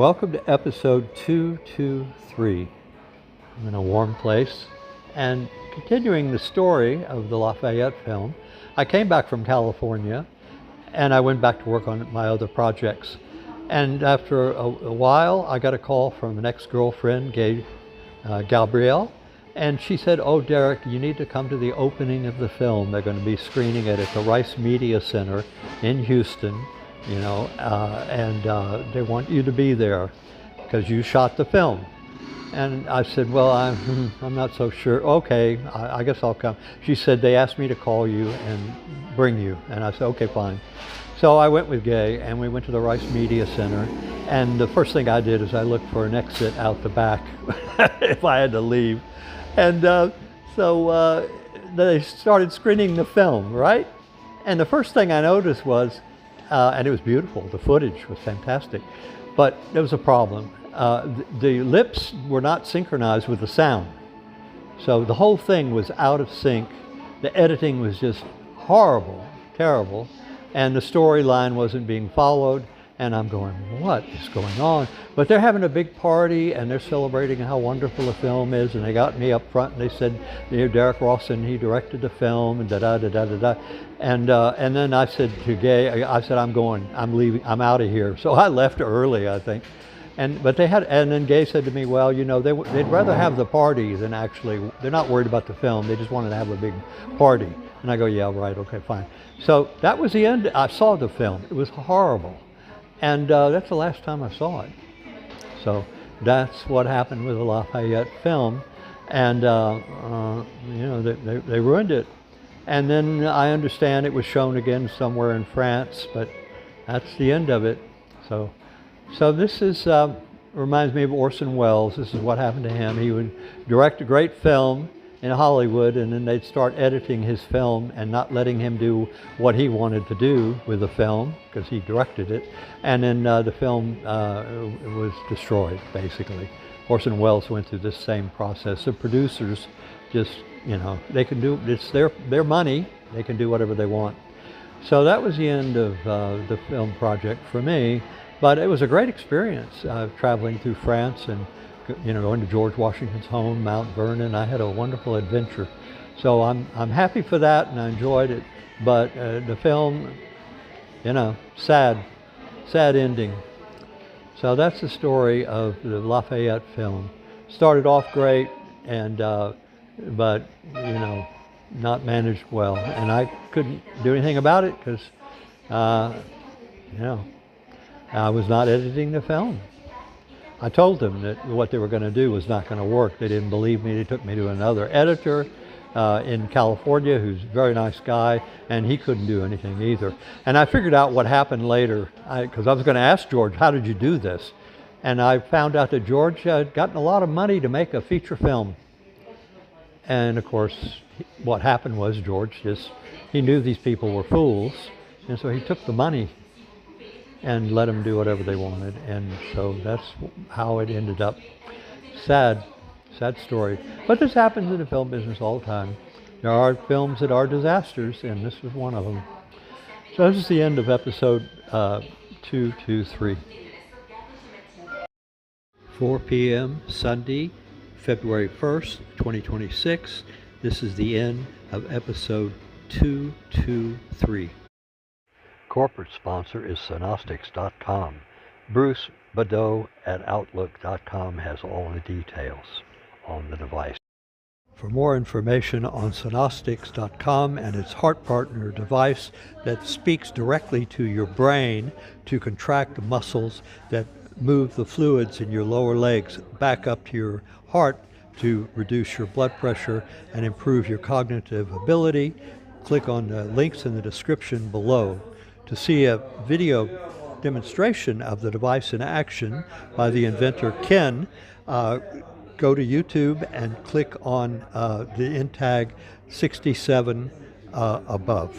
Welcome to episode 223. I'm in a warm place and continuing the story of the Lafayette film. I came back from California and I went back to work on my other projects. And after a while, I got a call from an ex-girlfriend, Gabrielle, and she said, "Oh, Derek, you need to come to the opening of the film. They're going to be screening it at the Rice Media Center in Houston, and they want you to be there because you shot the film." And I said, "Well, I'm not so sure." "Okay, I guess I'll come." She said, "They asked me to call you and bring you." And I said, "Okay, fine." So I went with Gay and we went to the Rice Media Center. And the first thing I did is I looked for an exit out the back if I had to leave. And so they started screening the film, right? And the first thing I noticed was, and it was beautiful, the footage was fantastic, but there was a problem. The lips were not synchronized with the sound. So the whole thing was out of sync. The editing was just horrible, terrible, and the storyline wasn't being followed. And I'm going, what is going on? But they're having a big party and they're celebrating how wonderful the film is. And they got me up front and they said, Derek Rawson, he directed the film, and da-da-da-da-da-da. And then I said to Gay, I said, I'm leaving, I'm out of here. So I left early, I think. And then Gay said to me, well, they'd rather have the party than actually, they're not worried about the film. They just wanted to have a big party. And I go, yeah, right, okay, fine. So that was the end. I saw the film. It was horrible. And that's the last time I saw it. So that's what happened with the Lafayette film. And, they ruined it. And then I understand it was shown again somewhere in France, but that's the end of it. So this is, reminds me of Orson Welles. This is what happened to him. He would direct a great film in Hollywood, and then they'd start editing his film and not letting him do what he wanted to do with the film because he directed it, and then the film was destroyed, basically. Orson Welles went through this same process. The producers just, they can do, it's their money, they can do whatever they want. So that was the end of the film project for me, but it was a great experience traveling through France and going to George Washington's home, Mount Vernon. I had a wonderful adventure. So I'm happy for that and I enjoyed it. But the film, sad ending. So that's the story of the Lafayette film. Started off great, and but not managed well. And I couldn't do anything about it because I was not editing the film. I told them that what they were going to do was not going to work. They didn't believe me. They took me to another editor in California who's a very nice guy, and he couldn't do anything either. And I figured out what happened later, because I was going to ask George, how did you do this? And I found out that George had gotten a lot of money to make a feature film. And of course, what happened was George he knew these people were fools, and so he took the money and let them do whatever they wanted. And so that's how it ended up. Sad story. But this happens in the film business all the time. There are films that are disasters, and this was one of them. So this is the end of episode 223. 4 p.m. Sunday, February 1st, 2026. This is the end of episode 223. Corporate sponsor is Sonostics.com. Bruce Badeau at Outlook.com has all the details on the device. For more information on Sonostics.com and its heart partner device that speaks directly to your brain to contract the muscles that move the fluids in your lower legs back up to your heart to reduce your blood pressure and improve your cognitive ability, click on the links in the description below. To see a video demonstration of the device in action by the inventor Ken, go to YouTube and click on the InTag 67 above.